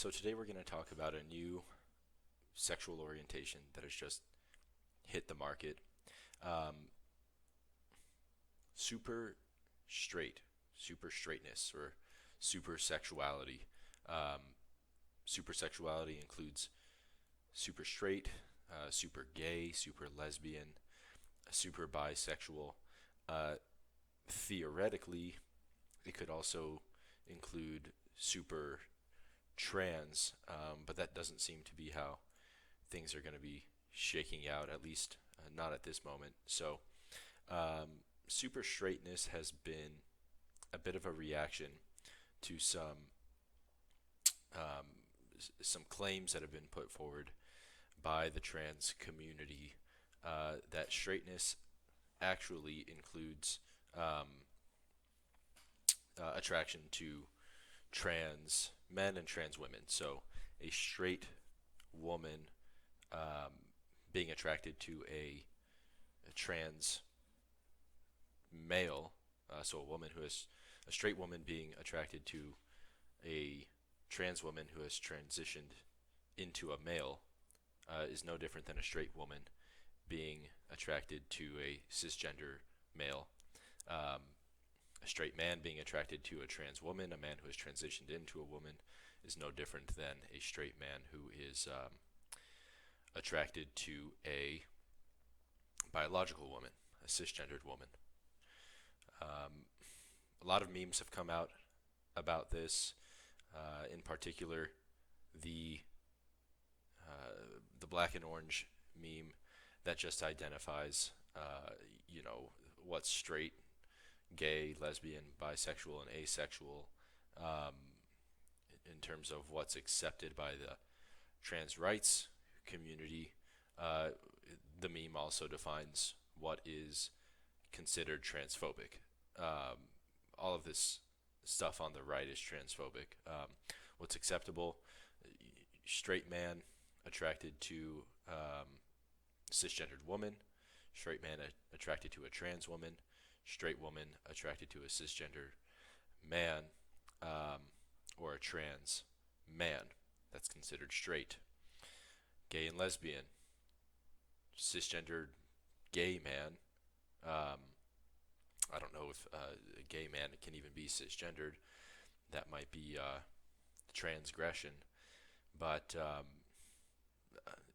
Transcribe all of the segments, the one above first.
So today we're going to talk about a new sexual orientation that has just hit the market. Um, super straight, super straightness, or super sexuality. Um, super sexuality includes super straight, super gay, super lesbian, super bisexual. Uh, Theoretically, it could also include super trans, but that doesn't seem to be how things are going to be shaking out, at least not at this moment. So, super straightness has been a bit of a reaction to um, some claims that have been put forward by the trans community that straightness actually includes um, attraction to trans men and trans women. So, a straight woman um, being attracted to a trans male, so a woman who is a straight woman being attracted to a trans woman who has transitioned into a male is no different than a straight woman being attracted to a cisgender male. Um, a straight man being attracted to a trans woman, a man who has transitioned into a woman, is no different than a straight man who is attracted to a biological woman, a cisgendered woman. Um, a lot of memes have come out about this. In particular, the the black and orange meme that just identifies, you know, what's straight, gay, lesbian, bisexual, and asexual um, in terms of what's accepted by the trans rights community. Uh, the meme also defines what is considered transphobic. All of this stuff on the right is transphobic. What's acceptable? Straight man attracted to cisgendered woman, straight man attracted to a trans woman, straight woman attracted to a cisgender man, or a trans man. That's considered straight. Gay and lesbian, cisgendered gay man. Um, I don't know if a gay man can even be cisgendered. That might be transgression. But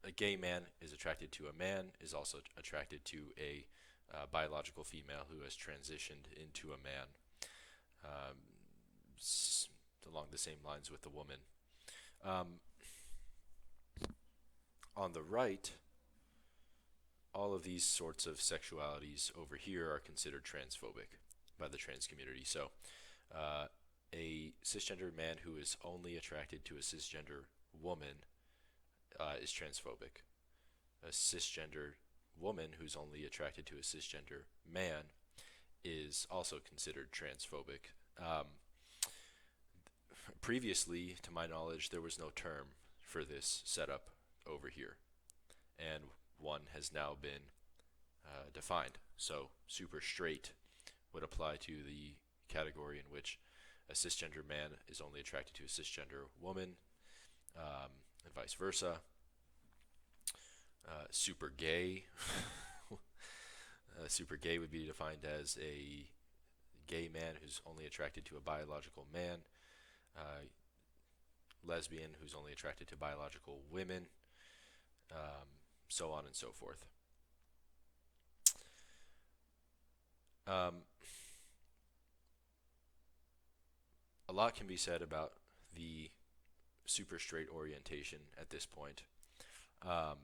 a gay man is attracted to a man, is also attracted to a biological female who has transitioned into a man, um, along the same lines with the woman. Um, on the right, all of these sorts of sexualities over here are considered transphobic by the trans community. So, uh, a cisgender man who is only attracted to a cisgender woman is transphobic. A cisgender woman who's only attracted to a cisgender man is also considered transphobic. Previously, to my knowledge, there was no term for this setup over here, and one has now been defined. So, super straight would apply to the category in which a cisgender man is only attracted to a cisgender woman, and vice versa. Super gay. Super gay would be defined as a gay man who's only attracted to a biological man, uh, lesbian who's only attracted to biological women, um, so on and so forth. Um, a lot can be said about the super straight orientation at this point, um,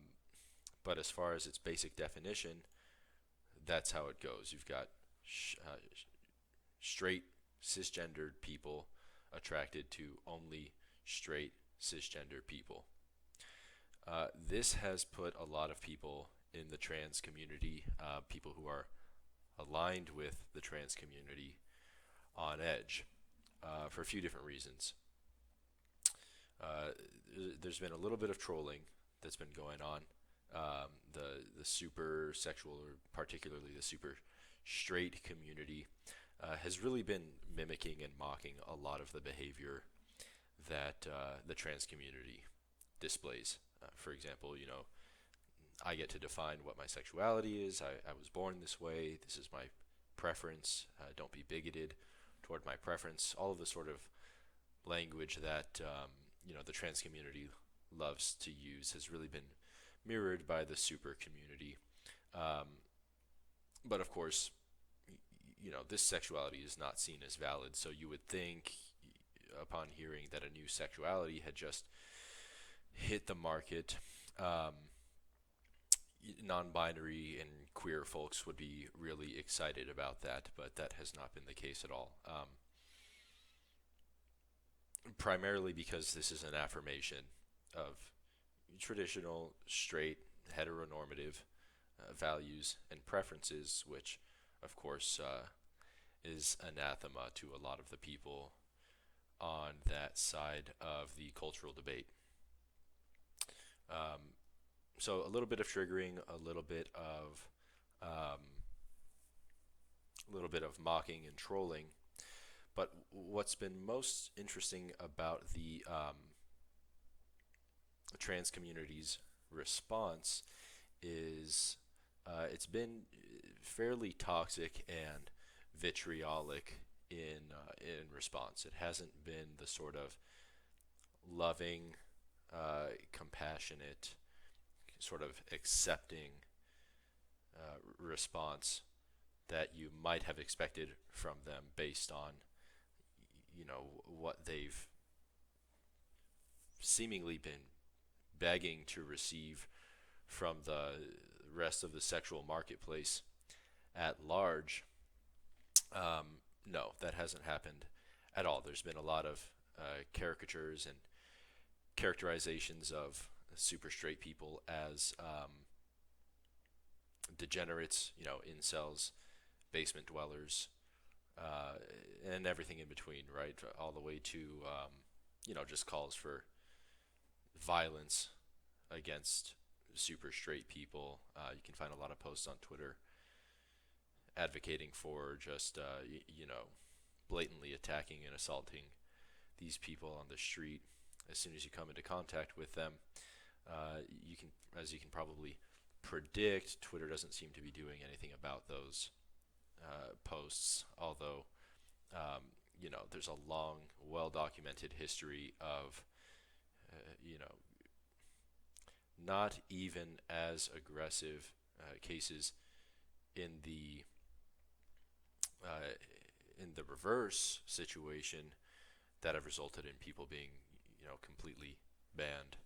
but as far as its basic definition, that's how it goes. You've got straight cisgendered people attracted to only straight cisgender people. This has put a lot of people in the trans community, people who are aligned with the trans community, on edge for a few different reasons. Uh, there's been a little bit of trolling that's been going on. The super sexual, or particularly the super straight community, has really been mimicking and mocking a lot of the behavior that the trans community displays. For example, I get to define what my sexuality is. I was born this way. This is my preference. Don't be bigoted toward my preference. All of the sort of language that the trans community loves to use has really been mirrored by the super community. Um, but of course, this sexuality is not seen as valid. So you would think, upon hearing that a new sexuality had just hit the market, non-binary and queer folks would be really excited about that, but that has not been the case at all. Primarily because this is an affirmation of traditional straight heteronormative values and preferences, which of course is anathema to a lot of the people on that side of the cultural debate. Um, so a little bit of triggering, um, a little bit of mocking and trolling. But what's been most interesting about the trans community's response is it's been fairly toxic and vitriolic in response. It hasn't been the sort of loving, compassionate, sort of accepting response that you might have expected from them based on what they've seemingly been begging to receive from the rest of the sexual marketplace at large. No, that hasn't happened at all. There's been a lot of caricatures and characterizations of super straight people as degenerates, incels, basement dwellers, and everything in between, right? All the way to, just calls for violence against super straight people. You can find a lot of posts on Twitter advocating for just, blatantly attacking and assaulting these people on the street as soon as you come into contact with them. As you can probably predict, Twitter doesn't seem to be doing anything about those posts, although there's a long, well-documented history of not even as aggressive cases in the reverse situation that have resulted in people being completely banned